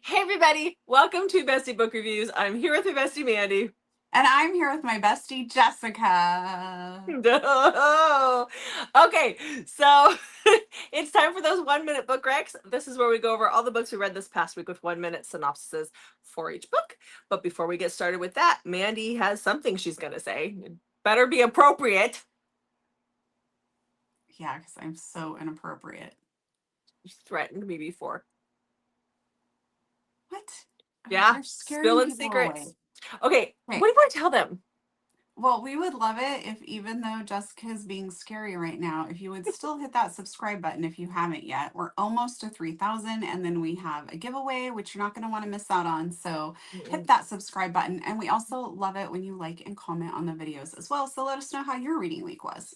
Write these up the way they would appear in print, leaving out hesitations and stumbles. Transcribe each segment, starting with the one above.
Hey everybody, welcome to Bestie Book Reviews. I'm here with my bestie Mandy. And I'm here with my bestie, Jessica. No. Okay, so it's time for those 1 minute book recs. This is where we go over all the books we read this past week with 1 minute synopsises for each book. But before we get started with that, Mandy has something she's going to say. It better be appropriate. Yeah, because I'm so inappropriate. You threatened me before. What? Yeah, You're scaring spilling people secrets. away. Okay, what do you want to tell them? Well, we would love it if, even though Jessica's being scary right now, if you would still hit that subscribe button if you haven't yet. We're almost to 3,000, and then we have a giveaway, which you're not going to want to miss out on. So hit that subscribe button. And we also love it when you like and comment on the videos as well. So let us know how your reading week was.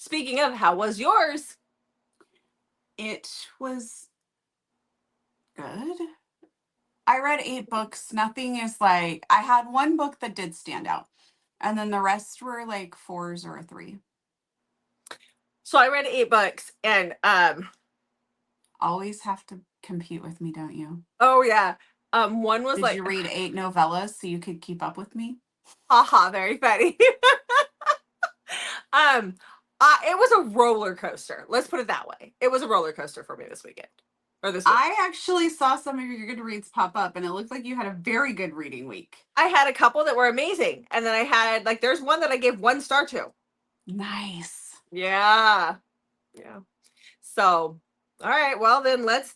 Speaking of, how was yours? It was good. I read 8 books. Nothing is like, I had one book that did stand out, and then the rest were like 4s or a 3. So I read 8 books, and Always have to compete with me, don't you? oh yeah, one was Did like, you read 8 novellas so you could keep up with me? haha, very funny. um, it was a roller coaster. Let's put it that way. It was a roller coaster for me this weekend or this week. I actually saw some of your Goodreads pop up, and it looked like you had a very good reading week. I had a couple that were amazing, and then I had like there's one that I gave 1 star to. Nice. Yeah, yeah. So, all right, well then let's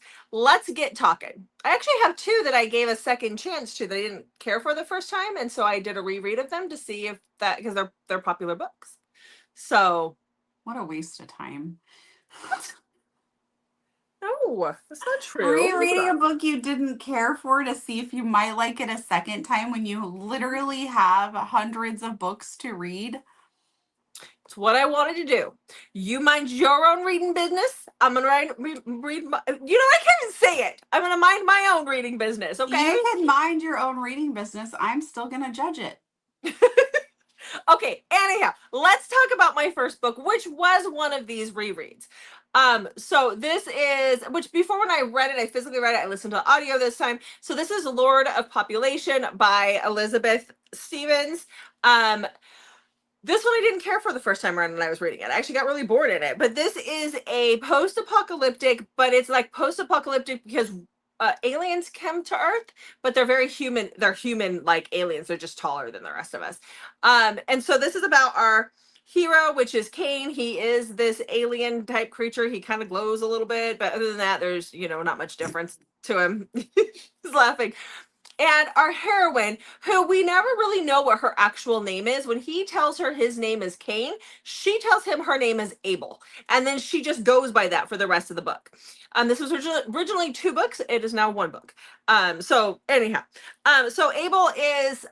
get talking. I actually have 2 that I gave a second chance to that I didn't care for the first time, and so I did a reread of them to see if that, because they're popular books. So, What a waste of time. no, that's not true. Rereading a book you didn't care for to see if you might like it a second time when you literally have hundreds of books to read. It's what I wanted to do. You mind your own reading business. I'm gonna read my, I can't even say it. I'm gonna mind my own reading business. Okay. You can mind your own reading business. I'm still going to judge it. Okay, anyhow, let's talk about my first book, which was one of these rereads. So this is, which before when I read it, I physically read it, I listened to the audio this time. So this is Lord of Population by Elizabeth Stevens. This one I didn't care for the first time around when I was reading it. I actually got really bored in it. But this is a post-apocalyptic, but it's like post-apocalyptic because aliens come to Earth, but they're very human. They're human like aliens. They're just taller than the rest of us. And so this is about our hero, which is Cain. He is this alien type creature. He kind of glows a little bit, but other than that, there's, not much difference to him. He's laughing. And our heroine, who we never really know what her actual name is, when he tells her his name is Cain, she tells him her name is Abel. And then she just goes by that for the rest of the book. This was originally 2 books. It is now 1 book. So anyhow, so Abel is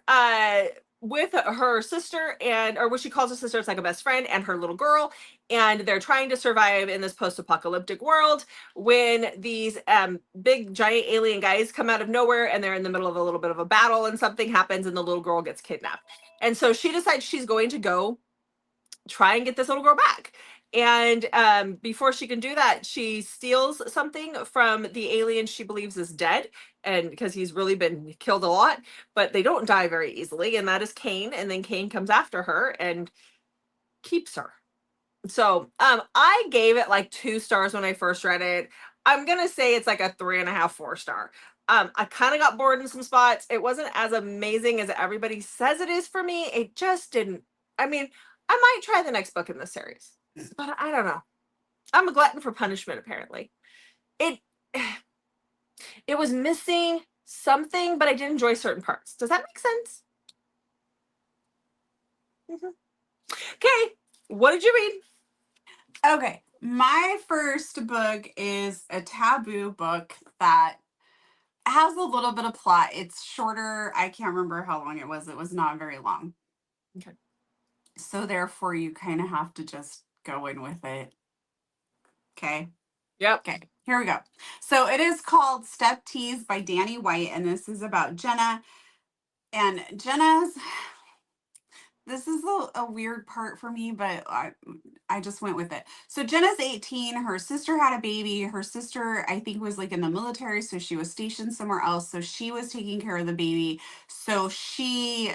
with her sister, or what she calls her sister, it's like a best friend, and her little girl, and they're trying to survive in this post-apocalyptic world when these big giant alien guys come out of nowhere, and they're in the middle of a little bit of a battle, and something happens and the little girl gets kidnapped. And so she decides she's going to go try and get this little girl back. And before she can do that, she steals something from the alien she believes is dead, and because he's really been killed a lot, but they don't die very easily, and that is Cain. And then Cain comes after her and keeps her. So I gave it like 2 stars when I first read it. I'm gonna say it's like a 3.5, 4 star. I kind of got bored in some spots. It wasn't as amazing as everybody says it is for me. It just didn't. I mean, I might try the next book in the series, but I don't know. I'm a glutton for punishment, apparently. It it was missing something, but I did enjoy certain parts. Does that make sense? Okay, what did you read? Okay, my first book is a Taboo book that has a little bit of plot. It's shorter. I can't remember how long it was. It was not very long. Okay. So therefore, you kind of have to just go in with it. Okay. Yep. Okay, here we go. So it is called Step Tease by Danny White, and this is about Jenna. And this is a weird part for me, but I just went with it. So Jenna's 18. Her sister had a baby. Her sister, I think, was like in the military, so she was stationed somewhere else. So she was taking care of the baby. So she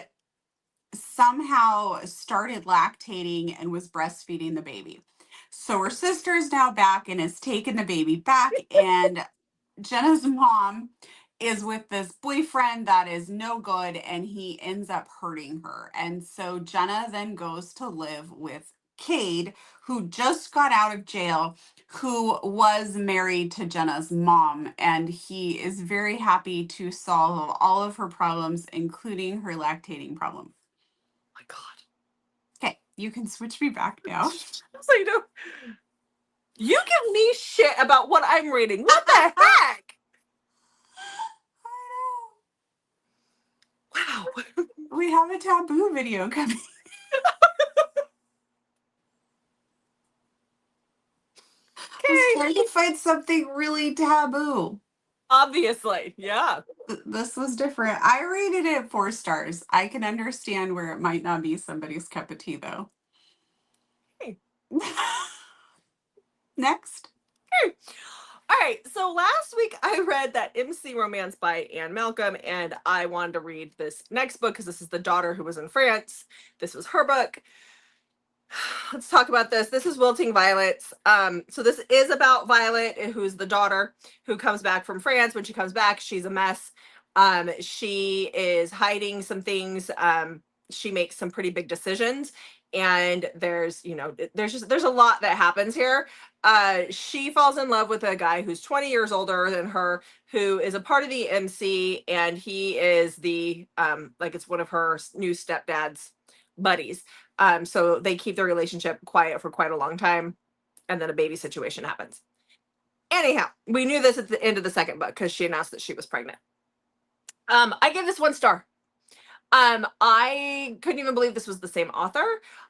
somehow started lactating and was breastfeeding the baby. So her sister's now back and has taken the baby back, and Jenna's mom is with this boyfriend that is no good, and he ends up hurting her. And so Jenna then goes to live with Cade, who just got out of jail, who was married to Jenna's mom, and he is very happy to solve all of her problems, including her lactating problem. My God. Okay, you can switch me back now. So you give me shit about what I'm reading. What the heck? Wow. We have a Taboo video coming. I was trying to find something really taboo. Obviously, yeah. This was different. I rated it 4 stars. I can understand where it might not be somebody's cup of tea, though. Hey. Next. All right, so last week I read that MC romance by Anne Malcolm, and I wanted to read this next book because this is The Daughter Who Was in France. This was her book. Let's talk about this. This is Wilting Violets. So this is about Violet, who's the daughter who comes back from France. When she comes back, she's a mess. She is hiding some things. She makes some pretty big decisions, and there's a lot that happens here. She falls in love with a guy who's 20 years older than her, who is a part of the MC, and he is the it's one of her new stepdad's buddies. So they keep their relationship quiet for quite a long time, and then a baby situation happens. Anyhow, we knew this at the end of the second book because she announced that she was pregnant. I gave this 1 star. I couldn't even believe this was the same author.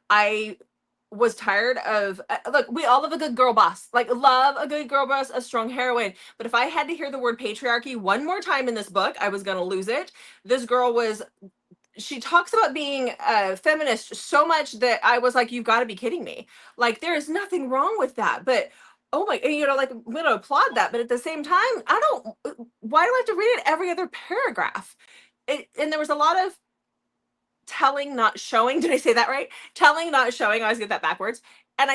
I was tired of look, we all love a good girl boss, love a good girl boss, a strong heroine. But if I had to hear the word patriarchy one more time in this book, I was going to lose it. This girl she talks about being a feminist so much that I was like, you've got to be kidding me. There is nothing wrong with that. But oh my, I'm going to applaud that. But at the same time, why do I have to read it every other paragraph? And there was a lot of telling, not showing. Did I say that right? Telling, not showing. I always get that backwards. And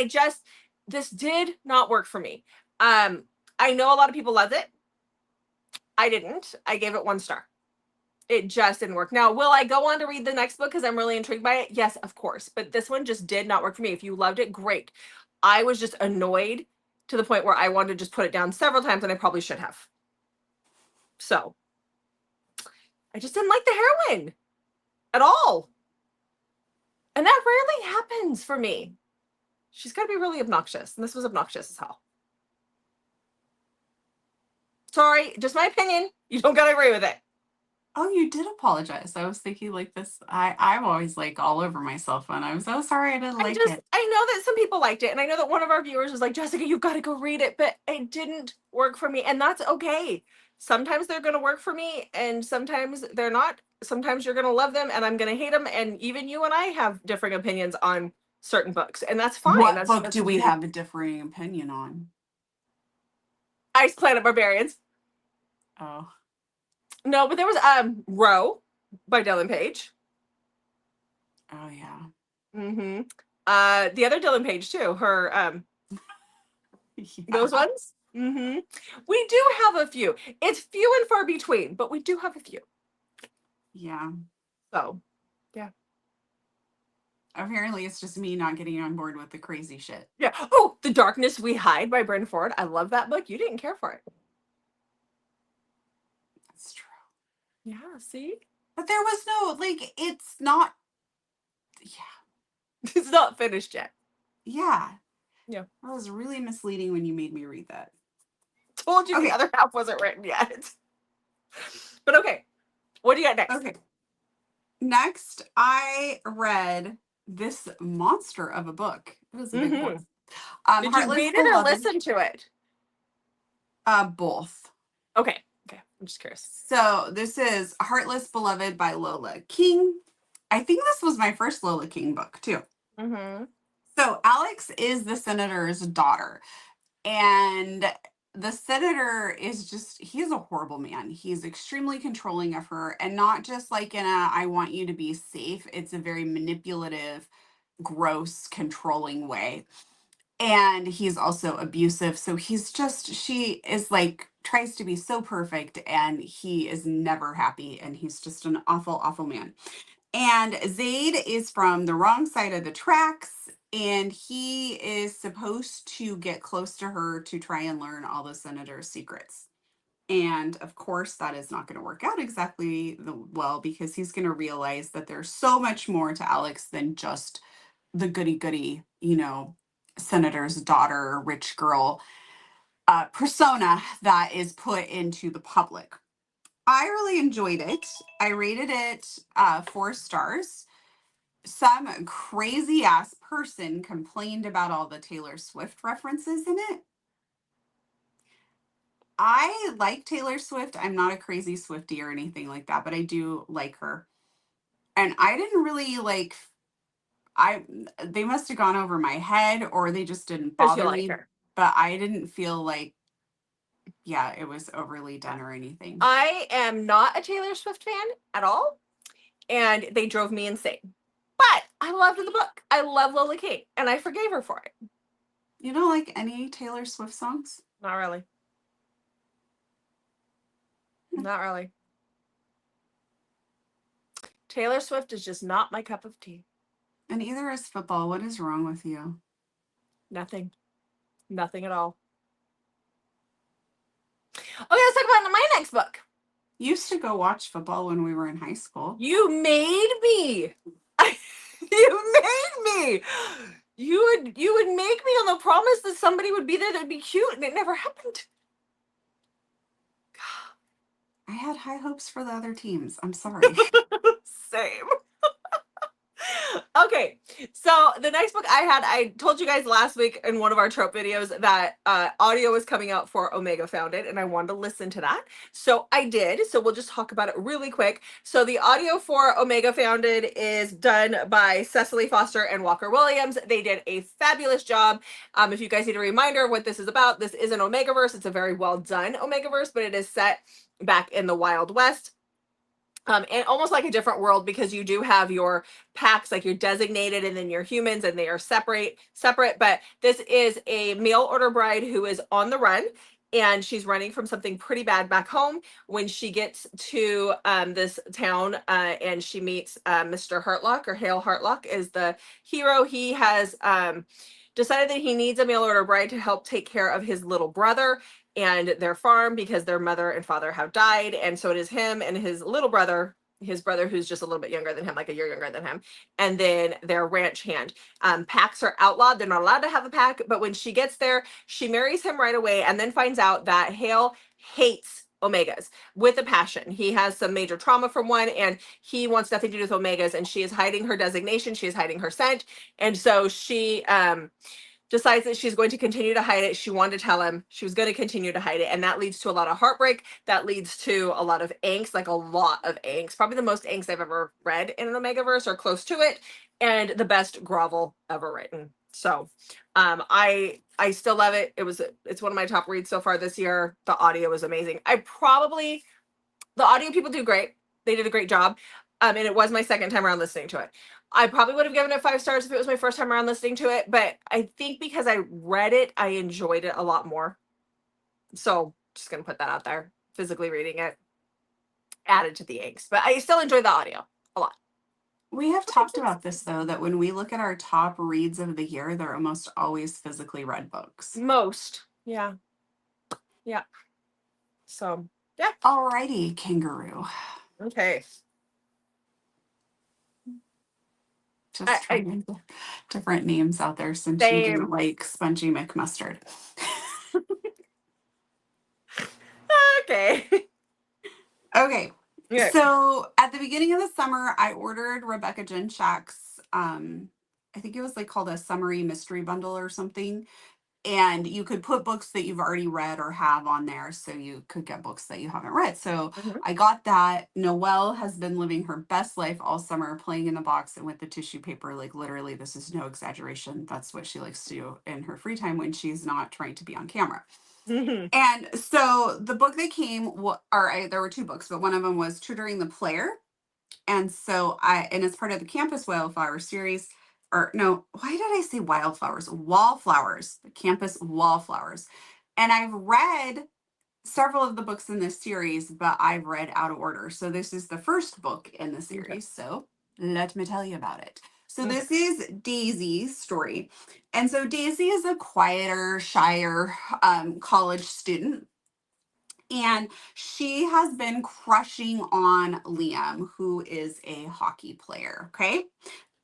this did not work for me. I know a lot of people loved it. I didn't. I gave it 1 star. It just didn't work. Now, will I go on to read the next book because I'm really intrigued by it? Yes, of course. But this one just did not work for me. If you loved it, great. I was just annoyed to the point where I wanted to just put it down several times, and I probably should have. So I just didn't like the heroine at all. And that rarely happens for me. She's got to be really obnoxious. And this was obnoxious as hell. Sorry, just my opinion. You don't got to agree with it. Oh, you did apologize. I was thinking this. I'm always all over myself when I'm so sorry I didn't like it. I know that some people liked it, and I know that one of our viewers was like, Jessica, you've got to go read it, but it didn't work for me, and that's okay. Sometimes they're going to work for me, and sometimes they're not. Sometimes you're going to love them, and I'm going to hate them, and even you and I have differing opinions on certain books, and that's fine. What book do we have a differing opinion on? Ice Planet Barbarians. Oh. No, but there was Row by Dylan Page. Oh yeah. Mm-hmm. The other Dylan Page too. Her yeah. Those ones. Mm-hmm. We do have a few. It's few and far between, but we do have a few. Yeah. So, yeah. Apparently, it's just me not getting on board with the crazy shit. Yeah. Oh, The Darkness We Hide by Bryn Ford. I love that book. You didn't care for it. That's true. Yeah, see? But there was no, it's not, yeah. It's not finished yet. Yeah. Yeah. That was really misleading when you made me read that. Told you the other half wasn't written yet. But okay. What do you got next? Okay. Next, I read this monster of a book. It was a big book. Did you read it or listen to it? Both. Okay. I'm just curious. So this is Heartless Beloved by Lola King. I think this was my first Lola King book too. Mm-hmm. So Alex is the senator's daughter, and the senator is just, he's a horrible man. He's extremely controlling of her, and not just like in a I want you to be safe. It's a very manipulative, gross, controlling way. And he's also abusive. So he's just, she is like, tries to be so perfect, and he is never happy. And he's just an awful, awful man. And Zaid is from the wrong side of the tracks, and he is supposed to get close to her to try and learn all the senator's secrets. And of course, that is not going to work out exactly well, because he's going to realize that there's so much more to Alex than just the goody goody, senator's daughter, rich girl persona that is put into the public. I really enjoyed it. I rated it 4 stars. Some crazy ass person complained about all the Taylor Swift references in it. I like Taylor Swift. I'm not a crazy Swiftie or anything like that, but I do like her. And I didn't really like, I they must have gone over my head, or they just didn't Because you bother like me. her. But I didn't feel like, yeah, it was overly done or anything. I am not a Taylor Swift fan at all, and they drove me insane. But I loved the book. I love Lola King, and I forgave her for it. You don't like any Taylor Swift songs? Not really. Not really. Taylor Swift is just not my cup of tea. And either is football. What is wrong with you? Nothing. Nothing at all. Okay, let's talk about my next book. You used to go watch football when we were in high school. You made me. You made me. You would make me on the promise that somebody would be there that'd be cute, and it never happened. I had high hopes for the other teams. I'm sorry. Same. Okay, so the next book I told you guys last week in one of our trope videos that audio is coming out for Omega Founded, and I wanted to listen to that. So I did. So we'll just talk about it really quick. So the audio for Omega Founded is done by Cecily Foster and Walker Williams. They did a fabulous job. If you guys need a reminder of what this is about, this is an Omegaverse. It's a very well done Omegaverse, but it is set back in the Wild West. And almost like a different world, because you do have your packs, like you're designated, and then your humans, and they are separate. But this is a mail order bride who is on the run, and she's running from something pretty bad back home. When she gets to this town, and she meets Mr. Hartlock, or Hale Hartlock is the hero. He has decided that he needs a mail order bride to help take care of his little brother and their farm, because their mother and father have died. And so it is him and his little brother, his brother who's just a little bit younger than him, like a year younger than him, and then their ranch hand. Packs are outlawed. They're not allowed to have a pack. But when she gets there, she marries him right away, and then finds out that Hale hates Omegas with a passion. He has some major trauma from one, and he wants nothing to do with Omegas, and she is hiding her designation. She is hiding her scent. And so she decides that she's going to continue to hide it. She wanted to tell him she was going to continue to hide it. And that leads to a lot of heartbreak. That leads to a lot of angst, like a lot of angst. Probably the most angst I've ever read in an Omegaverse, or close to it. And the best grovel ever written. So I still love it. It's one of my top reads so far this year. The audio is amazing. The audio people do great. They did a great job. And it was my second time around listening to it. I probably would have given it 5 stars if it was my first time around listening to it, but I think because I read it, I enjoyed it a lot more. So just gonna put that out there. Physically reading it added to the angst, but I still enjoyed the audio a lot. We have talked about this, though, that when we look at our top reads of the year, they're almost always physically read books. Most, yeah. So yeah. Alrighty, kangaroo. Okay. Just trying different names out there, since you didn't like Spongy McMustard. Okay. Okay. Yeah. So at the beginning of the summer, I ordered Rebecca Jenshak's, I think it was like called a Summery Mystery Bundle or something. and you could put books that you've already read or have on there, so you could get books that you haven't read. So I got that. Noelle has been living her best life all summer, playing in the box and with the tissue paper. Like, literally, this is no exaggeration. That's what she likes to do in her free time when she's not trying to be on camera. And so the book that came, there were two books, but one of them was Tutoring the Player. And so and it's part of the Campus Wildflower series, or no, why did I say wildflowers? Wallflowers, the Campus Wallflowers. And I've read several of the books in this series, but I've read out of order. So this is the first book in the series. So let me tell you about it. So this is Daisy's story. And so Daisy is a quieter, shyer college student. And she has been crushing on Liam, who is a hockey player. Okay.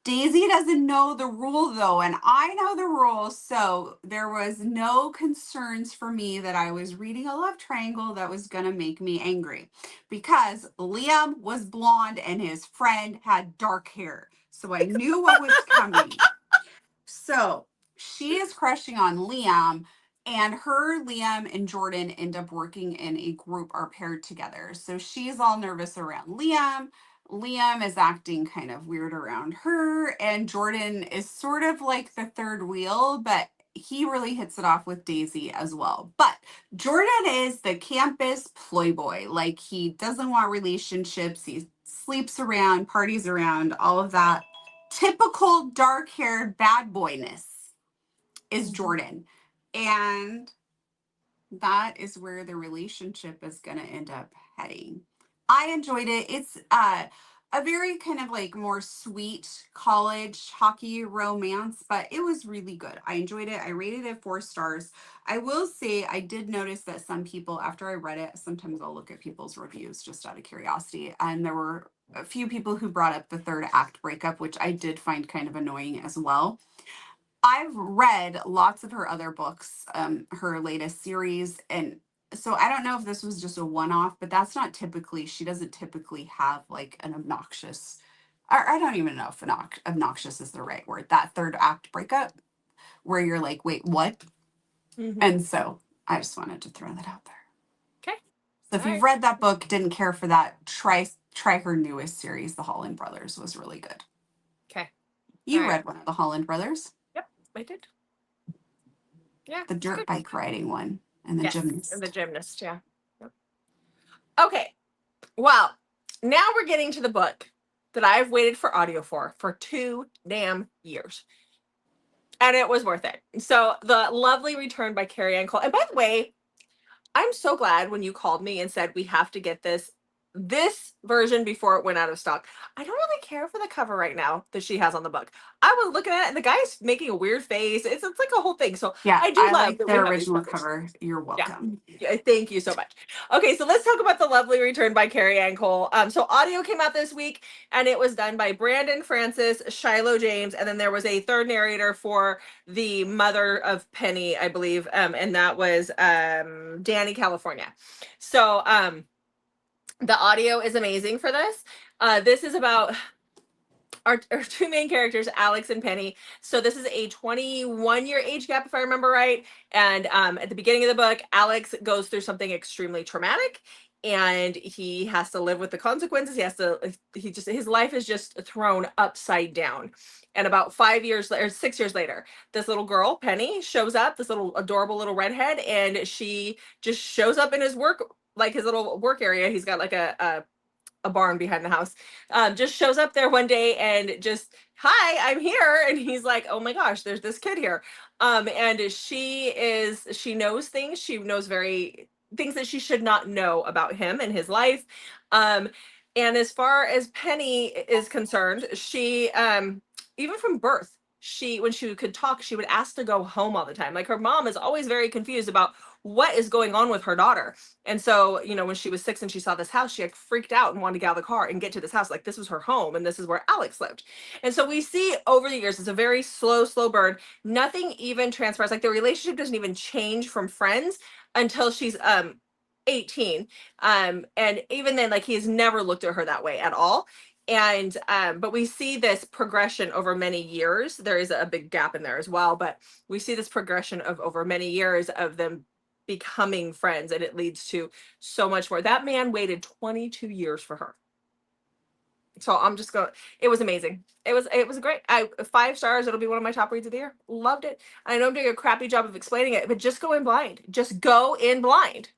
Daisy doesn't know the rule though, and I know the rules. So there was no concerns for me that I was reading a love triangle that was going to make me angry, because Liam was blonde and his friend had dark hair. So I knew what was coming. So she is crushing on Liam, and Liam, and Jordan end up working in a group, are paired together. So she's all nervous around Liam. Liam is acting kind of weird around her, and Jordan is sort of like the third wheel, but he really hits it off with Daisy as well. But Jordan is the campus playboy. Like, he doesn't want relationships. He sleeps around, parties around, all of that. Typical dark-haired bad boyness is Jordan. And that is where the relationship is going to end up heading. I enjoyed it. It's a very kind of like more sweet college hockey romance, but it was really good. I enjoyed it. I rated it 4 stars. I will say I did notice that some people, after I read it, sometimes I'll look at people's reviews just out of curiosity, and there were a few people who brought up the third act breakup, which I did find kind of annoying as well. I've read lots of her other books, her latest series, and so I don't know if this was just a one-off, but that's not typically, she doesn't typically have like an obnoxious, or I don't even know if obnoxious is the right word, that third act breakup where you're like, wait, what? And so I just wanted to throw that out there. Okay. So if you've read that book, didn't care for that, try her newest series, The Holland Brothers, was really good. Okay. You read one of the Holland Brothers? Yep, I did. Yeah. The dirt bike riding one, and the gymnast. And the gymnast, yeah. Yep. Okay. Well, now we're getting to the book that I've waited for audio for 2 damn years. And it was worth it. So, The Lovely Return by Carrie Ann Cole. And by the way, I'm so glad when you called me and said we have to get this version before it went out of stock. I don't really care for the cover right now that she has on the book. I was looking at it and the guy's making a weird face. It's like a whole thing. So yeah, I do love like the original cover. You're welcome. Yeah, thank you so much. Okay, so let's talk about The Lovely Return by Carrie Ann Cole. So audio came out this week, and it was done by Brandon Francis, Shiloh James, and then there was a third narrator for the mother of Penny, I believe, and that was Danny California. So the audio is amazing for this. This is about our 2 main characters, Alex and Penny. So this is a 21-year age gap, if I remember right. And at the beginning of the book, Alex goes through something extremely traumatic, and he has to live with the consequences. His life is just thrown upside down. And about 6 years later, this little girl, Penny, shows up, this little adorable little redhead, and she just shows up in his little work area. He's got like a barn behind the house, just shows up there one day and just, hi, I'm here. And he's like, oh my gosh, there's this kid here. And she knows things. She knows things that she should not know about him and his life. And as far as Penny is concerned, she, even from birth, when she could talk, she would ask to go home all the time. Like, her mom is always very confused about what is going on with her daughter. And so, when she was 6 and she saw this house, she like freaked out and wanted to get out of the car and get to this house. Like, this was her home and this is where Alex lived. And so we see over the years, it's a very slow burn. Nothing even transpires. Like, the relationship doesn't even change from friends until she's 18. And even then, like, he's never looked at her that way at all. And but we see this progression over many years. There is a big gap in there as well, but we see this progression of over many years of them becoming friends, and it leads to so much more. That man waited 22 years for her. So I'm just going, it was amazing. It was great. 5 stars. It'll be one of my top reads of the year. Loved it. I know I'm doing a crappy job of explaining it, but just go in blind. Just go in blind.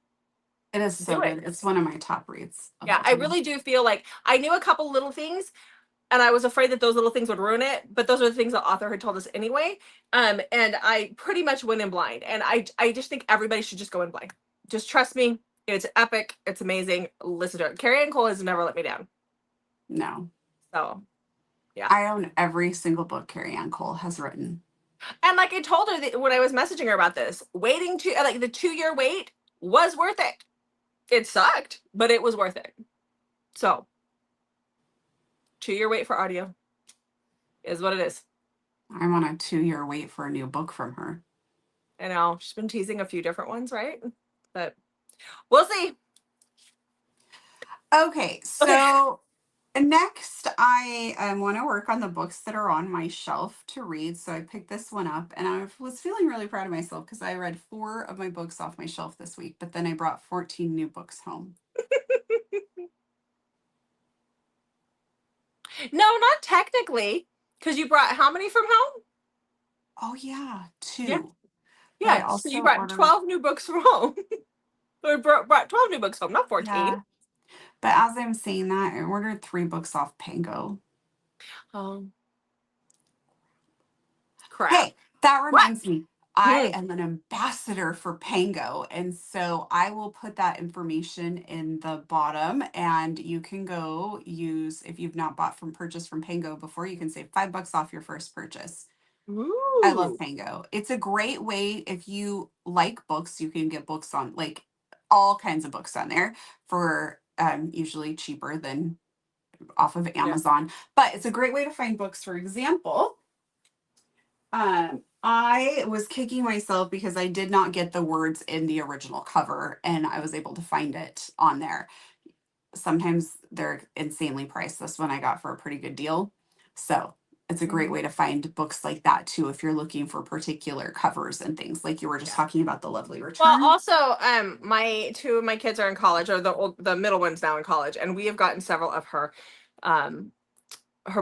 It is so good. It's one of my top reads. Yeah, I really do feel like I knew a couple little things, and I was afraid that those little things would ruin it, but those are the things the author had told us anyway. And I pretty much went in blind, and I just think everybody should just go in blind. Just trust me. It's epic. It's amazing. Listen to it. Carrie Ann Cole has never let me down. No. So, yeah. I own every single book Carrie Ann Cole has written. And like I told her that when I was messaging her about this, waiting to like the 2-year wait was worth it. It sucked, but it was worth it. So, 2-year wait for audio is what it is. I'm on a 2-year wait for a new book from her. I know she's been teasing a few different ones, right? But we'll see. Okay, so next I want to work on the books that are on my shelf to read. So I picked this one up, and I was feeling really proud of myself because I read 4 of my books off my shelf this week, but then I brought 14 new books home. No, not technically, because you brought how many from home? Oh yeah, 2. Yeah, But I yeah. So also you brought ordered 12 new books from home. Or brought 12 new books home, not 14. Yeah. But as I'm saying that, I ordered 3 books off Pango. Crap. Hey, that What? reminds me. I am an ambassador for Pango, and so I will put that information in the bottom, and you can go use, if you've not purchased from Pango before, you can save $5 off your first purchase. Ooh. I love Pango. It's a great way if you like books, you can get books on like all kinds of books on there for usually cheaper than off of Amazon. But it's a great way to find books. For example, I was kicking myself because I did not get the words in the original cover, and I was able to find it on there. Sometimes they're insanely priced. This one I got for a pretty good deal. So it's a great way to find books like that too, if you're looking for particular covers and things, like you were just talking about The Lovely Return. Well, also, my 2 of my kids are in college, or the middle one's now in college, and we have gotten several of her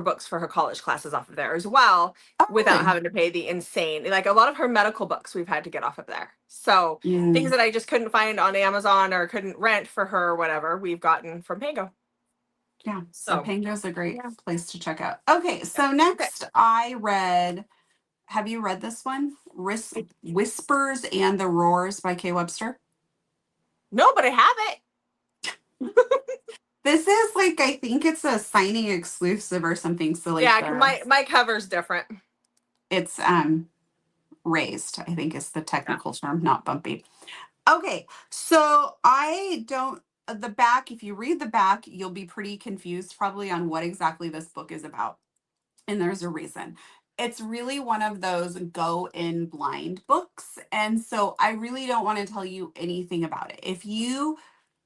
books for her college classes off of there as well, without having to pay the insane, like a lot of her medical books we've had to get off of there. So things that I just couldn't find on Amazon or couldn't rent for her or whatever, we've gotten from Pango. Yeah, so Pango's a great place to check out. Okay, so next I read, have you read this one? Whispers and the Roars by Kay Webster? No, but I have it. This is like, I think it's a signing exclusive or something. So like, yeah, my cover's different. It's raised, I think is the technical term, not bumpy. Okay, so the back, if you read the back, you'll be pretty confused probably on what exactly this book is about. And there's a reason. It's really one of those go in blind books. And so I really don't want to tell you anything about it. If you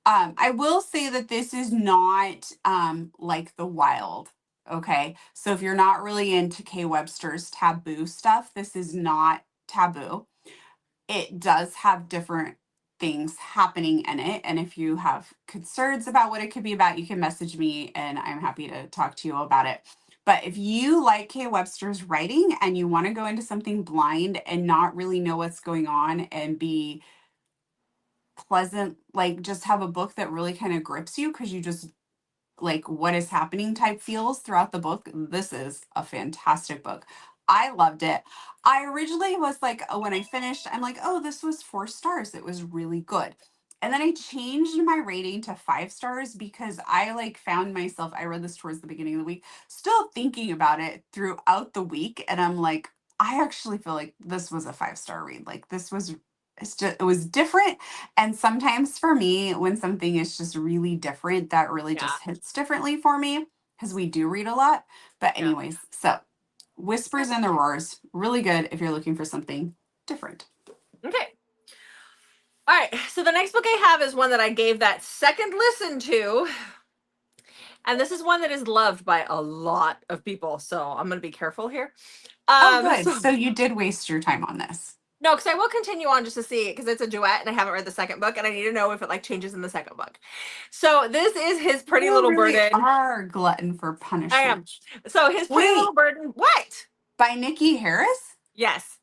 I will say that this is not like The Wild. Okay. So if you're not really into Kay Webster's Taboo stuff, this is not Taboo. It does have different things happening in it. And if you have concerns about what it could be about, you can message me and I'm happy to talk to you about it. But if you like Kay Webster's writing and you want to go into something blind and not really know what's going on and be pleasant, like just have a book that really kind of grips you because you just like what is happening type feels throughout the book, this is a fantastic book. I loved it. I originally was like, oh, when I finished, I'm like, oh, this was 4 stars. It was really good. And then I changed my rating to 5 stars because I like found myself, I read this towards the beginning of the week, still thinking about it throughout the week. And I'm like, I actually feel like this was a 5-star read. Like this was, it was different. And sometimes for me, when something is just really different, that really just hits differently for me because we do read a lot. But anyways, so Whispers and the Roars, really good if you're looking for something different. Okay. All right. So the next book I have is one that I gave that second listen to. And this is one that is loved by a lot of people, so I'm going to be careful here. Oh, good. So So you did waste your time on this. no, because I will continue on just to see because it's a duet and I haven't read the second book and I need to know if it like changes in the second book. So this is His Pretty You Little really Burden. are a glutton for I am. punishment. So His Pretty Little Wait, Burden. What? by Nikki Harris? Yes.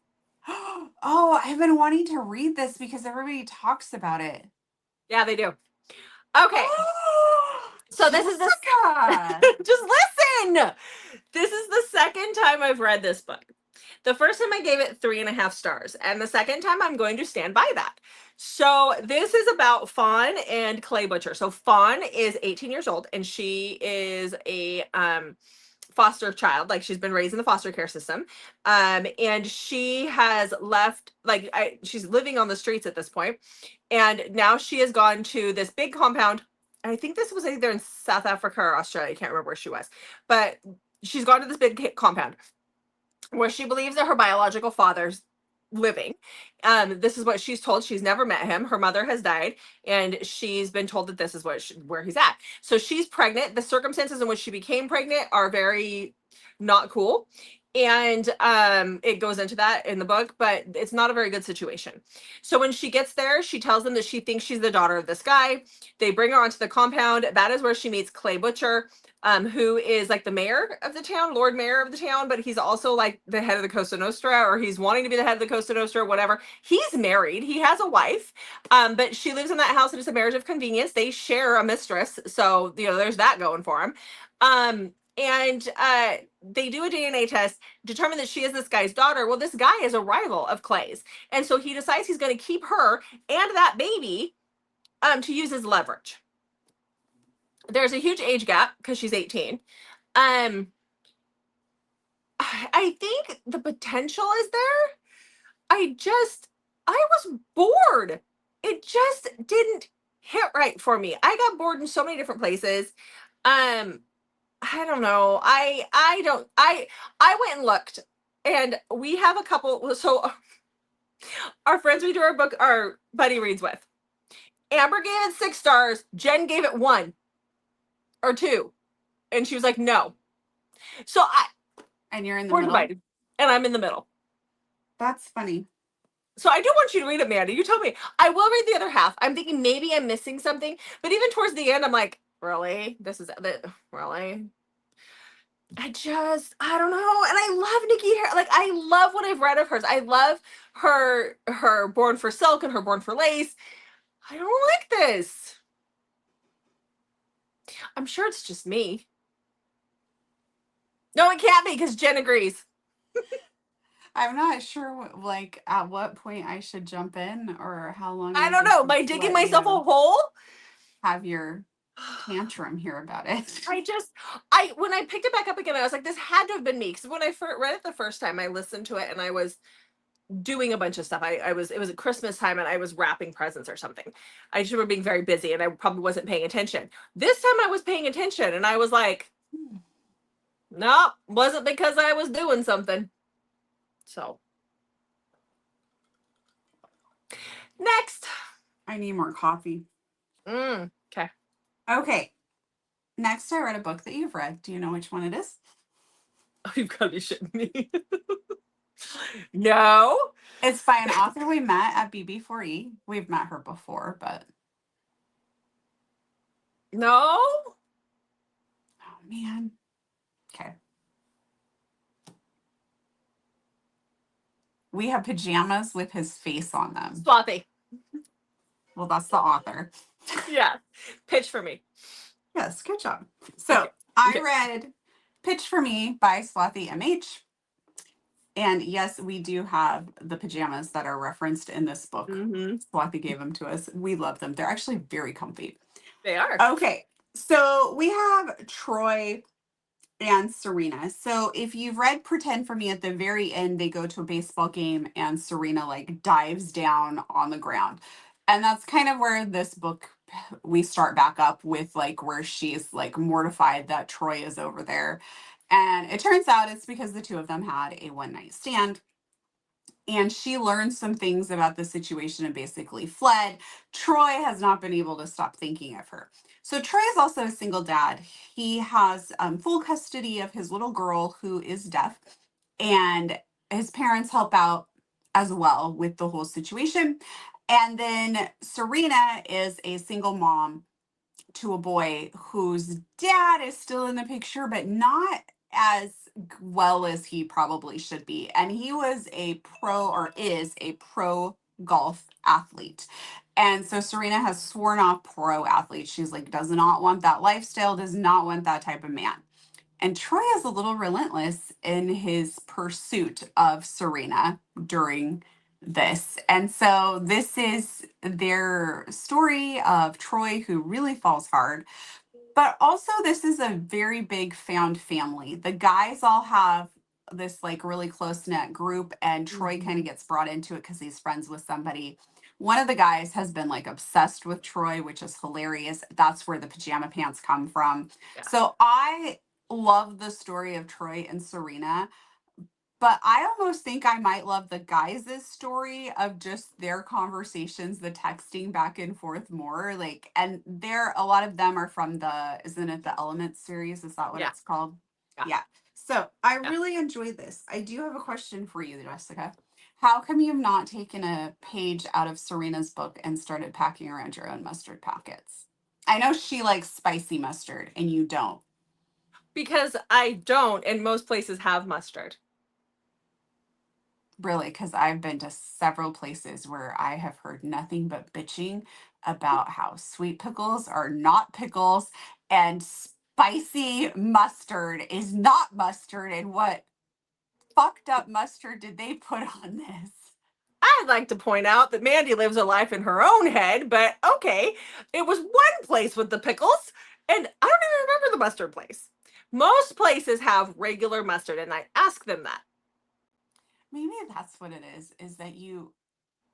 Oh, I've been wanting to read this because everybody talks about it. Yeah, they do. Okay. So this is Jessica! just listen. This is the second time I've read this book. The first time I gave it 3.5 stars, and the second time I'm going to stand by that. So this is about Fawn and Clay Butcher. So Fawn is 18 years old, and she is a foster child. Like she's been raised in the foster care system, and she has left. Like she's living on the streets at this point, and now she has gone to this big compound. I think this was either in South Africa or Australia. I can't remember where she was, but she's gone to this big compound where she believes that her biological father's living. This is what she's told. She's never met him. Her mother has died, and she's been told that this is where he's at. So she's pregnant. The circumstances in which she became pregnant are very not cool. And it goes into that in the book, but it's not a very good situation. So when she gets there, she tells them that she thinks she's the daughter of this guy. They bring her onto the compound. That is where she meets Clay Butcher, who is like the mayor of the town, Lord Mayor of the town, but he's also like the head of the Cosa Nostra, or he's wanting to be the head of the Cosa Nostra, whatever. He's married. He has a wife, but she lives in that house and it's a marriage of convenience. They share a mistress. So, there's that going for him. And they do a DNA test, determine that she is this guy's daughter. Well, this guy is a rival of Clay's. And so he decides he's going to keep her and that baby to use as leverage. There's a huge age gap because she's 18. I think the potential is there. I was bored. It just didn't hit right for me. I got bored in so many different places. I don't know. I went and looked, and we have a couple. So our friends we do our buddy reads with. Amber gave it 6 stars. Jen gave it 1 or 2, and she was like, no. So and you're in the we're middle. divided, and I'm in the middle. That's funny. So I do want you to read it, Mandy. You tell me. I will read the other half. I'm thinking maybe I'm missing something, but even towards the end, I'm like, really? Really? I don't know. And I love Nikki Harris. Like, I love what I've read of hers. I love her Born for Silk and her Born for Lace. I don't like this. I'm sure it's just me. No, it can't be because Jen agrees. I'm not sure like at what point I should jump in or how long. I don't know. Am I digging myself a hole? Have your tantrum here about it. When I picked it back up again, I was like, this had to have been me. Because when I read it the first time, I listened to it and I was doing a bunch of stuff. It was at Christmas time and I was wrapping presents or something. I just remember being very busy and I probably wasn't paying attention. This time I was paying attention and I was like, no, wasn't because I was doing something. So next. I need more coffee. Okay. Okay. Next, I read a book that you've read. Do you know which one it is? Oh, you've got to be shitting me. No. It's by an author we met at BB4E. We've met her before, but... No. Oh, man. Okay. We have pajamas with his face on them. Swathy. Well, that's the author. Yeah. Pitch for me. Yes, good job. So I read Pitch for Me by Swathy MH. And yes, we do have the pajamas that are referenced in this book. Swathy gave them to us. We love them. They're actually very comfy. They are. Okay. So we have Troy and Serena. So if you've read Pretend for Me, at the very end, they go to a baseball game and Serena like dives down on the ground. And that's kind of where this book, we start back up with like where she's like mortified that Troy is over there. And it turns out it's because the two of them had a one-night stand. And she learned some things about the situation and basically fled. Troy has not been able to stop thinking of her. So Troy is also a single dad. He has full custody of his little girl who is deaf, and his parents help out as well with the whole situation. And then Serena is a single mom to a boy whose dad is still in the picture, but not as well as he probably should be. And he was a pro, or is a pro golf athlete. And so Serena has sworn off pro athletes. She's like, does not want that lifestyle, does not want that type of man. And Troy is a little relentless in his pursuit of Serena during this. And so this is their story of Troy who really falls hard. But also, this is a very big found family. The guys all have this like really close knit group, and Troy kind of gets brought into it because he's friends with somebody. One of the guys has been like obsessed with Troy, which is hilarious. That's where the pajama pants come from. Yeah. So I love the story of Troy and Serena, but I almost think I might love the guys' story of just their conversations, the texting back and forth more. Like, and there, a lot of them are from the, isn't it the Elements series? Is that what Yeah. it's called? Yeah. Yeah. So I Yeah. really enjoy this. I do have a question for you, Jessica. How come you've not taken a page out of Serena's book and started packing around your own mustard packets? I know she likes spicy mustard and you don't. Because I don't, and most places have mustard. Really, because I've been to several places where I have heard nothing but bitching about how sweet pickles are not pickles and spicy mustard is not mustard. And what fucked up mustard did they put on this? I'd like to point out that Mandy lives a life in her own head, but okay, it was one place with the pickles, and I don't even remember the mustard place. Most places have regular mustard, and I ask them that. Maybe that's what it is that you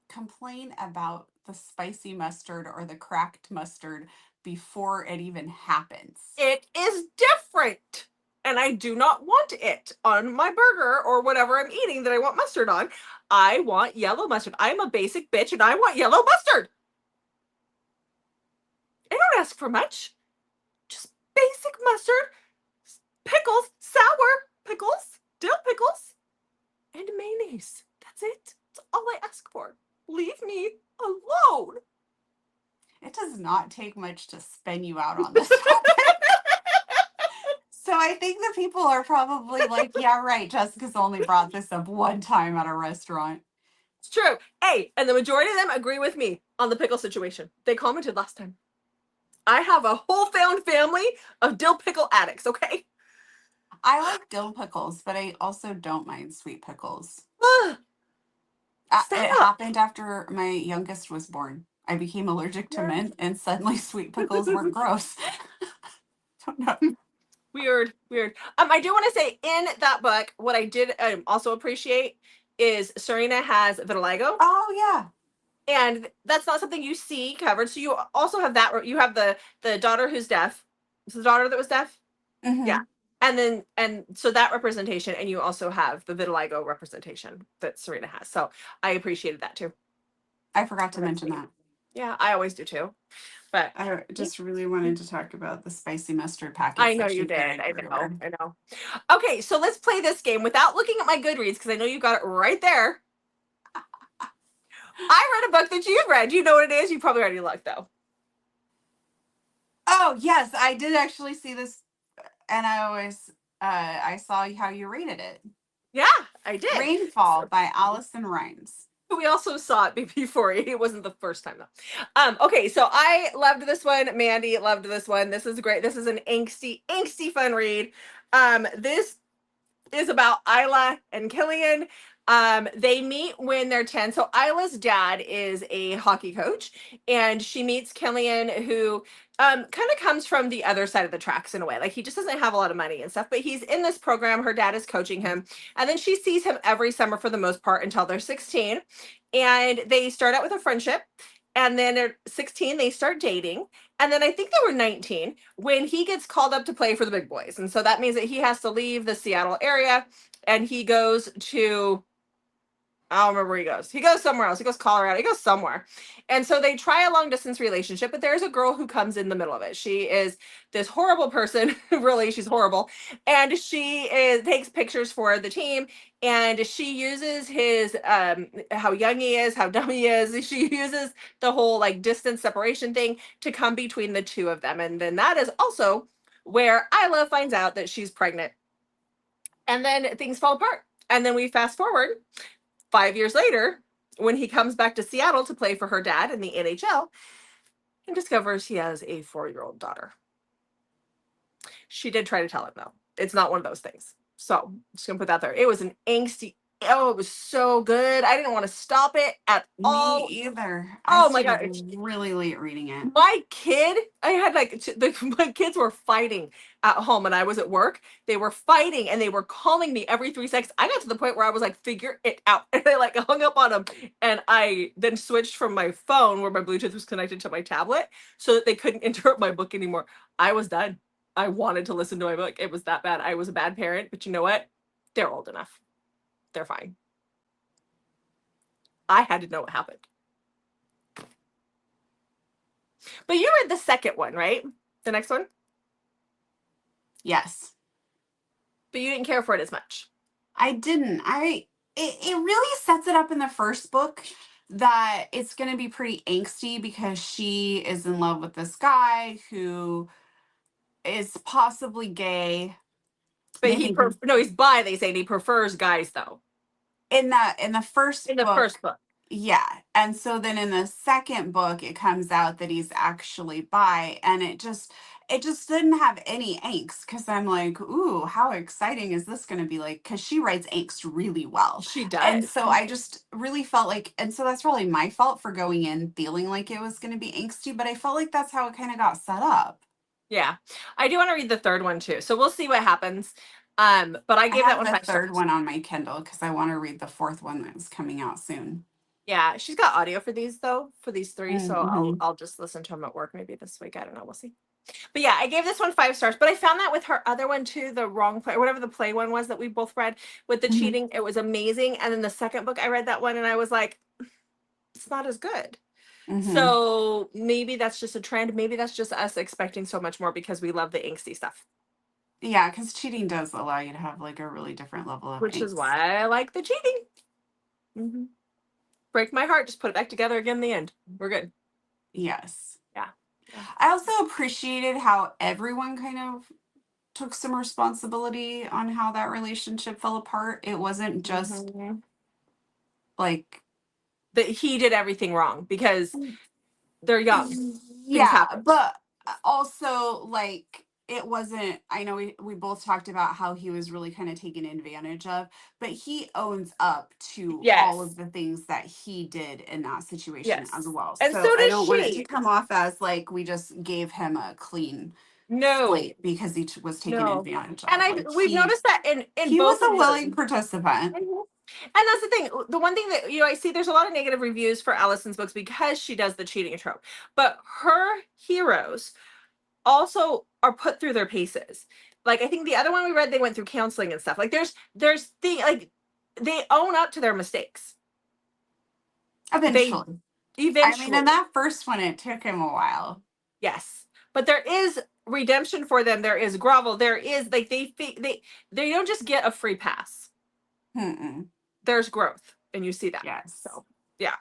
complain about the spicy mustard or the cracked mustard before it even happens. It is different, and I do not want it on my burger or whatever I'm eating that I want mustard on. I want yellow mustard. I'm a basic bitch, and I want yellow mustard. I don't ask for much. Just basic mustard, pickles, sour pickles, dill pickles, and mayonnaise. That's it. That's all I ask for. Leave me alone. It does not take much to spin you out on this topic. So I think the people are probably like, yeah, right, Jessica's only brought this up one time at a restaurant. It's true. Hey, and the majority of them agree with me on the pickle situation. They commented last time. I have a whole found family of dill pickle addicts, okay? I like dill pickles, but I also don't mind sweet pickles. It happened after my youngest was born. I became allergic to mint, and suddenly sweet pickles were gross. Don't know. Weird. I do want to say in that book, what I did also appreciate is Serena has vitiligo. Oh yeah. And that's not something you see covered. So you also have that. You have the daughter who's deaf. It's the daughter that was deaf. Mm-hmm. Yeah. And so that representation, and you also have the vitiligo representation that Serena has. So I appreciated that too. I forgot to mention that. Yeah, I always do too. But I just really wanted to talk about the spicy mustard packets. I know you did. I know. Okay, so let's play this game without looking at my Goodreads because I know you got it right there. I read a book that you've read. You know what it is? You probably already looked though. Oh yes, I did actually see this, and I saw how you rated it. Yeah, I did. Rainfall by Allison Rhymes. We also saw it before. It wasn't the first time though. Okay, so I loved this one. Mandy loved this one. This is great. This is an angsty fun read. This is about Isla and Killian. They meet when they're 10. So Isla's dad is a hockey coach, and she meets Killian, who kind of comes from the other side of the tracks in a way. Like, he just doesn't have a lot of money and stuff, but he's in this program. Her dad is coaching him, and then she sees him every summer for the most part until they're 16, and they start out with a friendship. And then at 16, they start dating. And then I think they were 19 when he gets called up to play for the big boys. And so that means that he has to leave the Seattle area, and he goes to I don't remember where he goes. He goes somewhere else. He goes Colorado. He goes somewhere. And so they try a long distance relationship, but there's a girl who comes in the middle of it. She is this horrible person. Really, she's horrible. And she takes pictures for the team, and she uses his how young he is, how dumb he is. She uses the whole like distance separation thing to come between the two of them. And then that is also where Isla finds out that she's pregnant. And then things fall apart. And then we fast forward 5 years later, when he comes back to Seattle to play for her dad in the NHL, and discovers he has a 4-year-old daughter. She did try to tell him, though. It's not one of those things. So I'm just going to put that there. It was an angsty, oh, it was so good. I didn't want to stop it at all. Me either. Oh I my stayed God. really late reading it. My kid, I had like, my kids were fighting at home and I was at work. They were fighting and they were calling me every 3 seconds. I got to the point where I was like, figure it out. And I like hung up on them. And I then switched from my phone where my Bluetooth was connected to my tablet so that they couldn't interrupt my book anymore. I was done. I wanted to listen to my book. It was that bad. I was a bad parent, but you know what? They're old enough. They're fine. I had to know what happened. But you read the second one, right? The next one? Yes. But you didn't care for it as much. I didn't. It really sets it up in the first book that it's going to be pretty angsty because she is in love with this guy who is possibly gay. But Maybe no, he's bi, they say, and he prefers guys though. in the first In the book. first book. Yeah. And so then in the second book it comes out that he's actually bi, and it just didn't have any angst because I'm like, ooh, how exciting is this going to be? Like, because she writes angst really well. She does. And so I just really felt like, and so that's really my fault for going in feeling like it was going to be angsty, but I felt like that's how it kind of got set up. Yeah. I do want to read the third one too. So we'll see what happens. But I gave that one 5 the stars. third one on my Kindle because I want to read the fourth one that's coming out soon. Yeah, she's got audio for these though, for these 3. Mm-hmm. So I'll just listen to them at work maybe this week. I don't know. We'll see. But yeah, I gave this one 5 stars. But I found that with her other one too, the wrong play, or whatever the play one was that we both read with the cheating, it was amazing. And then the second book, I read that one and I was like, it's not as good. So maybe that's just a trend. Maybe that's just us expecting so much more because we love the angsty stuff. Yeah, because cheating does allow you to have like a really different level of Which angst. is why I like the cheating. Break my heart, just put it back together again in the end. We're good. Yes. Yeah. I also appreciated how everyone kind of took some responsibility on how that relationship fell apart. It wasn't just like that he did everything wrong because they're young. Yeah, but also like it wasn't, I know we both talked about how he was really kind of taken advantage of, but he owns up to all of the things that he did in that situation as well. And so I does don't want it she. to come off as like we just gave him a clean slate because he was taken advantage of. And we've noticed that in he both was a willing participant. And that's the thing. The one thing that, I see there's a lot of negative reviews for Allison's books because she does the cheating trope. But her heroes also are put through their paces. Like, I think the other one we read, they went through counseling and stuff. Like, there's like, they own up to their mistakes. Eventually. I mean, in that first one, it took him a while. Yes. But there is redemption for them. There is grovel. There is, like, they don't just get a free pass. There's growth. And you see that. Yes. So, yeah.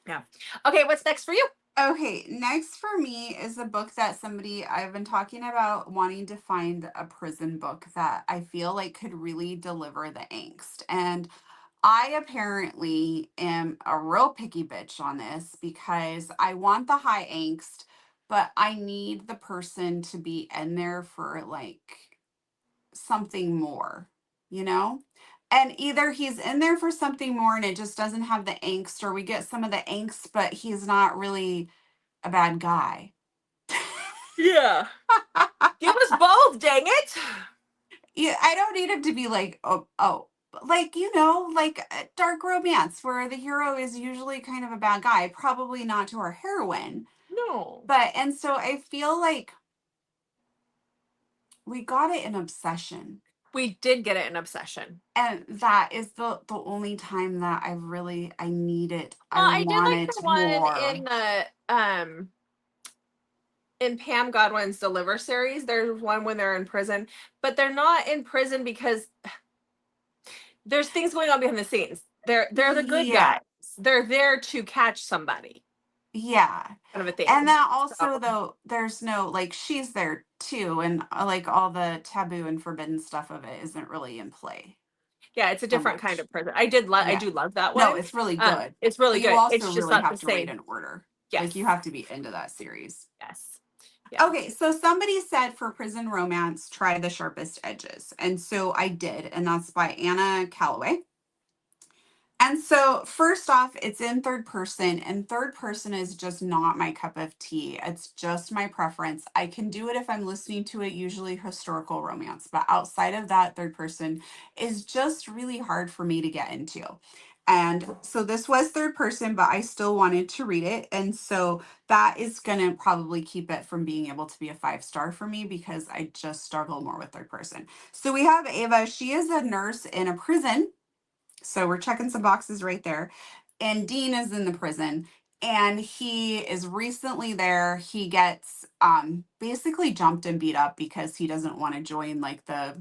Yeah. Okay, what's next for you? Okay, next for me is a book that I've been talking about wanting to find a prison book that I feel like could really deliver the angst. And I apparently am a real picky bitch on this because I want the high angst, but I need the person to be in there for like something more, you know? And either he's in there for something more and it just doesn't have the angst, or we get some of the angst, but he's not really a bad guy. Yeah. Give us both, dang it. Yeah, I don't need him to be like, like, like dark romance where the hero is usually kind of a bad guy, probably not to our heroine. No. And so I feel like we got it in Obsession. We did get it in Obsession. And that is the only time that I need it. I Well, I did want like it the one more. in Pam Godwin's Deliver series. There's one when they're in prison, but they're not in prison because there's things going on behind the scenes. They're the good Yeah. guys. They're there to catch somebody, Yeah. kind of a thing. And then also So, though, there's no, like, she's there too, and like all the taboo and forbidden stuff of it isn't really in play yeah, it's a so different kind much. of prison. I Yeah. do love that No, one. it's really good. It's really But you good. also It's just really not the have to read same. in order. Yes. Like, you have to be into that series. Yes. Yeah. Okay, so somebody said for prison romance, try The Sharpest Edges. And so I did, and that's by Anna Calloway. And so, first off, it's in third person, and third person is just not my cup of tea. It's just my preference. I can do it if I'm listening to it, usually historical romance, but outside of that, third person is just really hard for me to get into. And so, this was third person, but I still wanted to read it. And so, that is going to probably keep it from being able to be a 5-star for me because I just struggle more with third person. So, we have Ava. She is a nurse in a prison, so we're checking some boxes right there. And Dean is in the prison and he is recently there. He gets basically jumped and beat up because he doesn't want to join like the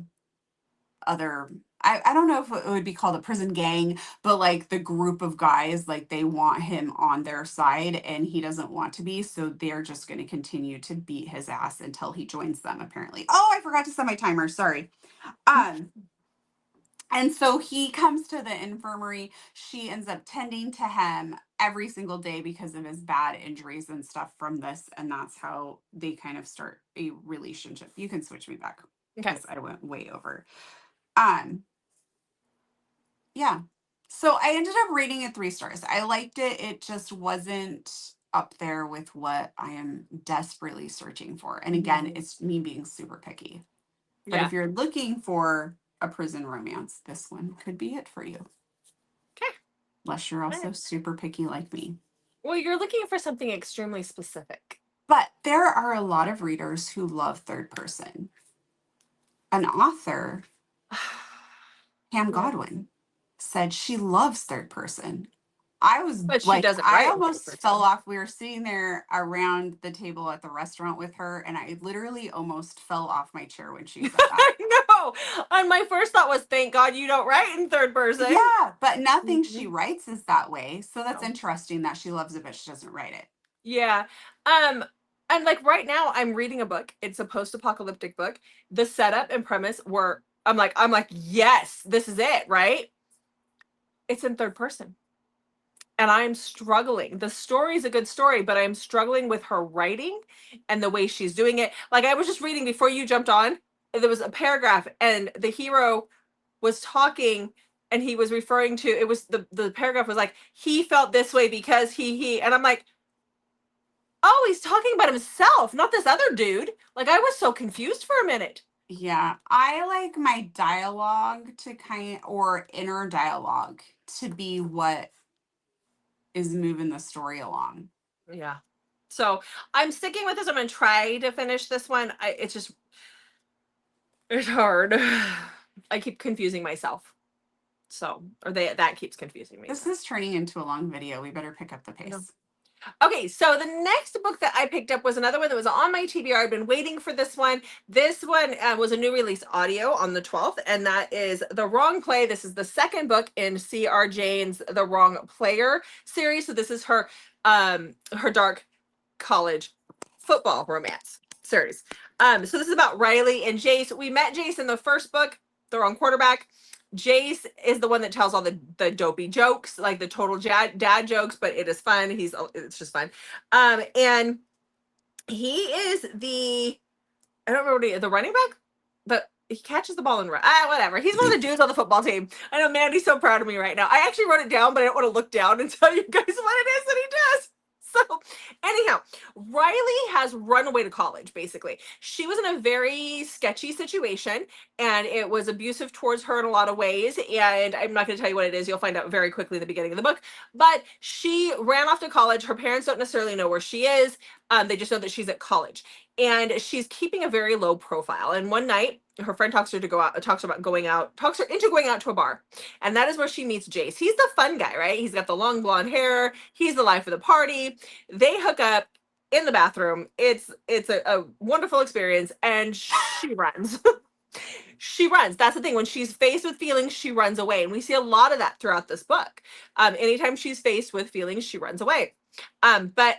other, I don't know if it would be called a prison gang, but like the group of guys, like they want him on their side and he doesn't want to be. So they're just going to continue to beat his ass until he joins them, apparently. Oh, I forgot to set my timer. Sorry. And so he comes to the infirmary. She ends up tending to him every single day because of his bad injuries and stuff from this. And that's how they kind of start a relationship. You can switch me back Okay. because I went way over. Yeah. So I ended up rating it 3 stars. I liked it. It just wasn't up there with what I am desperately searching for. And again, it's me being super picky. But Yeah. if you're looking for a prison romance, this one could be it for you. Okay. Unless you're also super picky like me. Well, you're looking for something extremely specific. But there are a lot of readers who love third person. An author, Pam Godwin, said she loves third person. I was But she like, doesn't I write almost third fell person. off. We were sitting there around the table at the restaurant with her, and I literally almost fell off my chair when she said that. I know. And my first thought was, thank God you don't write in third person. Yeah, but nothing she writes is that way. So that's No. interesting that she loves it, but she doesn't write it. Yeah. And like right now I'm reading a book. It's a post-apocalyptic book. The setup and premise were I'm like, yes, this is it, right? It's in third person. And I'm struggling. The story is a good story, but I'm struggling with her writing and the way she's doing it. Like I was just reading before you jumped on, there was a paragraph and the hero was talking and he was referring to it was the paragraph was like he felt this way because he and I'm like, oh, he's talking about himself, not this other dude. Like I was so confused for a minute. Yeah, I like my dialogue to or inner dialogue to be what is moving the story along. Yeah. So I'm sticking with this. I'm gonna try to finish this one. It's hard. I keep confusing myself. So, or that keeps confusing me. This is turning into a long video. We better pick up the pace. Okay, so the next book that I picked up was another one that was on my TBR. I've been waiting for this one. This one was a new release audio on the 12th, and that is The Wrong Play. This is the second book in C.R. Jane's The Wrong Player series. So this is her dark college football romance series. So this is about Riley and Jace. We met Jace in the first book, The Wrong Quarterback. Jace is the one that tells all the dopey jokes, like the total dad jokes, but it is fun. It's just fun. And he is I don't remember the running back, but he catches the ball and run. Whatever. He's one of the dudes on the football team. I know Mandy's so proud of me right now. I actually wrote it down, but I don't want to look down and tell you guys what it is that he does. So anyhow, Riley has run away to college, basically. She was in a very sketchy situation and it was abusive towards her in a lot of ways. And I'm not going to tell you what it is. You'll find out very quickly at the beginning of the book. But she ran off to college. Her parents don't necessarily know where she is. They just know that she's at college. and she's keeping a very low profile. And one night, her friend talks her into going out to a bar, and that is where she meets Jace. He's the fun guy, right? He's got the long blonde hair. He's the life of the party. They hook up in the bathroom. It's a wonderful experience, and she runs. She runs. That's the thing. When she's faced with feelings, she runs away, and we see a lot of that throughout this book. Anytime she's faced with feelings, she runs away. But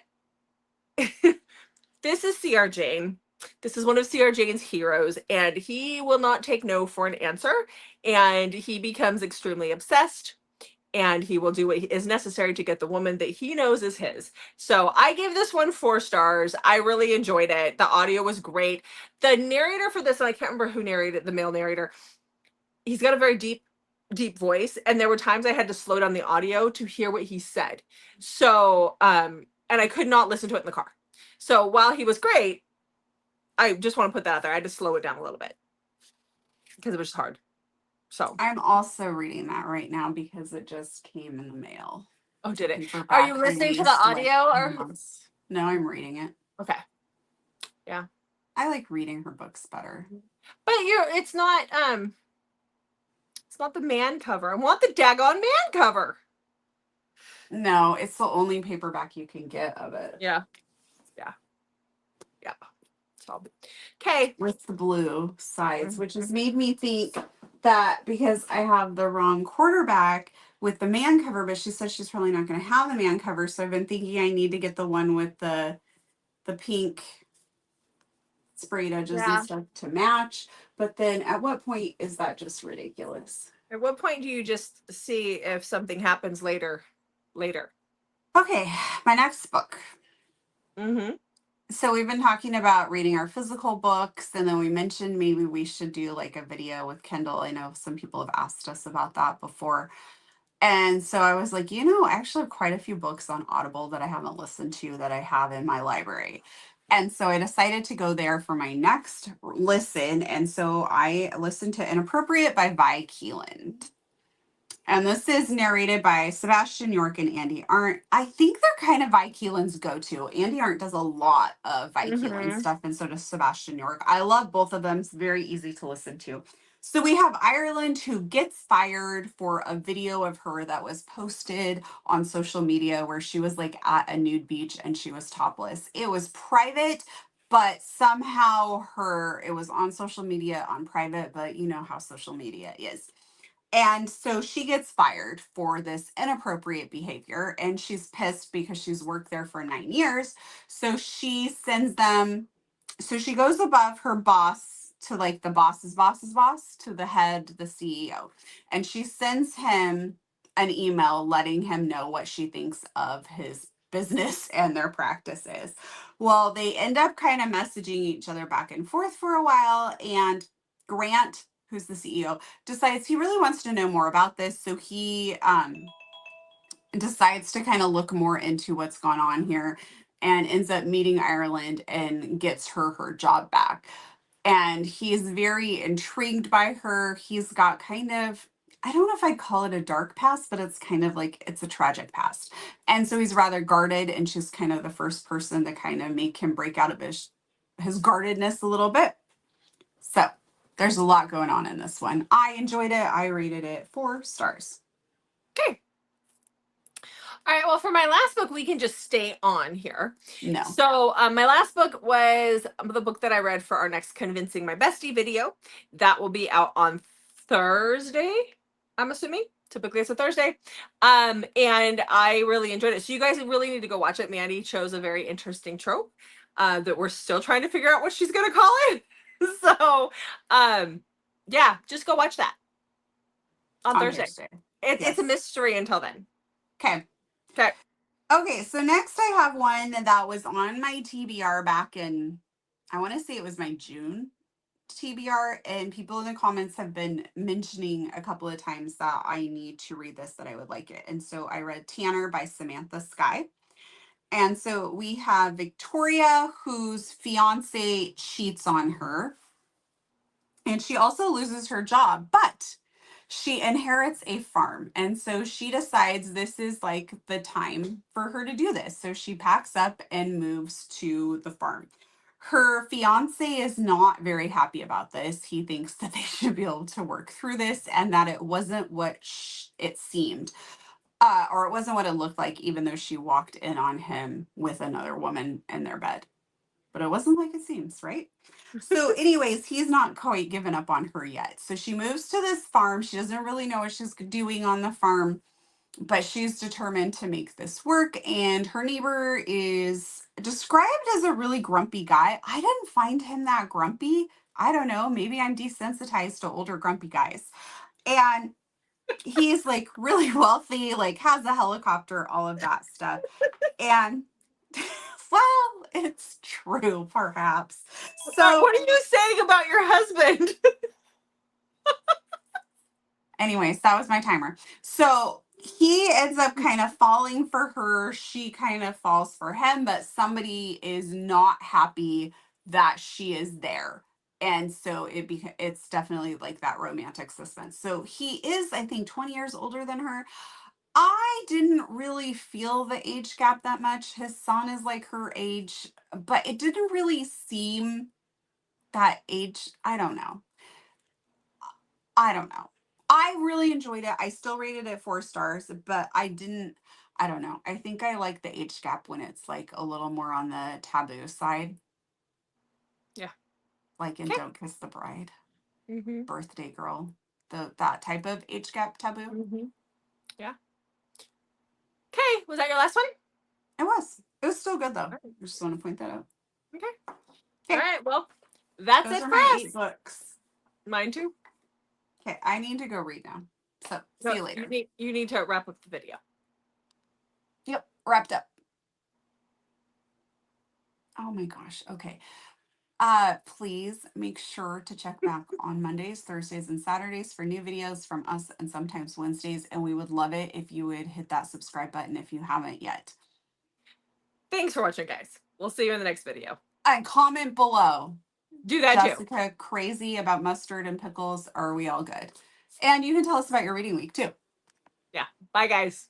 this is C.R. Jane. This is one of C.R. Jane's heroes, and he will not take no for an answer, and he becomes extremely obsessed, and he will do what is necessary to get the woman that he knows is his. So I gave this one 4 stars. I really enjoyed it. The audio was great. The narrator for this, and I can't remember who narrated, the male narrator, he's got a very deep voice, and there were times I had to slow down the audio to hear what he said. So and I could not listen to it in the car. So while he was great, I just want to put that out there. I had to slow it down a little bit because it was hard. So I'm also reading that right now because it just came in the mail. oh, did it? Are you listening to the audio or? No, I'm reading it. Okay. Yeah. I like reading her books better. But it's not the man cover. I want the daggone man cover. No, it's the only paperback you can get of it. Yeah. So, okay. With the blue sides, which has made me think that because I have the wrong quarterback with the man cover, but she says she's probably not going to have the man cover. So I've been thinking I need to get the one with the pink sprayed edges and stuff to match. But then at what point is that just ridiculous? At what point do you just see if something happens later? Okay, my next book. So we've been talking about reading our physical books, and then we mentioned maybe we should do like a video with Kindle. I know some people have asked us about that before. And so I was like, I actually have quite a few books on Audible that I haven't listened to that I have in my library. And so I decided to go there for my next listen. And so I listened to Inappropriate by Vi Keeland. And this is narrated by Sebastian York and Andy Arndt. I think they're kind of Vi Keeland's go-to. Andy Arndt does a lot of Vi Keeland stuff, and so does Sebastian York. I love both of them. It's very easy to listen to. So we have Ireland, who gets fired for a video of her that was posted on social media where she was like at a nude beach and she was topless. It was private, but somehow it was on social media on private, but you know how social media is. And so she gets fired for this inappropriate behavior, and she's pissed because she's worked there for 9 years. So she goes above her boss to like the boss's boss's boss, to the head, the CEO. And she sends him an email letting him know what she thinks of his business and their practices. Well, they end up kind of messaging each other back and forth for a while, and Grant, who's the CEO, decides he really wants to know more about this. So he decides to kind of look more into what's gone on here and ends up meeting Ireland and gets her job back. And he's very intrigued by her. He's got kind of, I don't know if I'd call it a dark past, but it's kind of like it's a tragic past. And so he's rather guarded, and she's kind of the first person to kind of make him break out of his guardedness a little bit. So there's a lot going on in this one. I enjoyed it. I rated it 4 stars. Okay. All right. Well, for my last book, we can just stay on here. No. So my last book was the book that I read for our next Convincing My Bestie video. That will be out on Thursday, I'm assuming. Typically it's a Thursday. And I really enjoyed it. So you guys really need to go watch it. Mandy chose a very interesting trope that we're still trying to figure out what she's going to call it. So, yeah, just go watch that on Thursday. It's a mystery until then. Okay. So next I have one that was on my TBR back in, I want to say it was my June TBR, and people in the comments have been mentioning a couple of times that I need to read this, that I would like it. And so I read Tanner by Samantha Skye. And so we have Victoria, whose fiance cheats on her. And she also loses her job, but she inherits a farm. And so she decides this is like the time for her to do this. So she packs up and moves to the farm. Her fiance is not very happy about this. He thinks that they should be able to work through this and that it wasn't what it seemed. Or it wasn't what it looked like, even though she walked in on him with another woman in their bed. But it wasn't like it seems, right? So, anyways, he's not quite given up on her yet. So she moves to this farm. She doesn't really know what she's doing on the farm, but she's determined to make this work. And her neighbor is described as a really grumpy guy. I didn't find him that grumpy. I don't know. Maybe I'm desensitized to older grumpy guys. And he's like really wealthy, like has a helicopter, all of that stuff. And well, it's true, perhaps. So, What are you saying about your husband? anyways, that was my timer. So he ends up kind of falling for her. She kind of falls for him, but somebody is not happy that she is there. And so it's definitely like that romantic suspense. So he is, I think, 20 years older than her. I didn't really feel the age gap that much. His son is like her age, but it didn't really seem that age. I don't know. I don't know. I really enjoyed it. I still rated it 4 stars, but I don't know. I think I like the age gap when it's like a little more on the taboo side. Yeah. Like in Okay. Don't Kiss the Bride, Mm-hmm. Birthday Girl, that type of age gap taboo. Mm-hmm. Yeah. Okay. Was that your last one? It was. It was still good though. All right. I just want to point that out. Okay. All Okay. right. Well, that's Those it are for my us. 8 books. Mine too. Okay, I need to go read now. So No, see you later. You need to wrap up the video. Yep, wrapped up. Oh my gosh. Okay. Please make sure to check back on Mondays, Thursdays, and Saturdays for new videos from us and sometimes Wednesdays. And we would love it if you would hit that subscribe button if you haven't yet. Thanks for watching, guys. We'll see you in the next video. And comment below. Do that too. Jessica, crazy about mustard and pickles? Or are we all good? And you can tell us about your reading week too. Yeah. Bye, guys.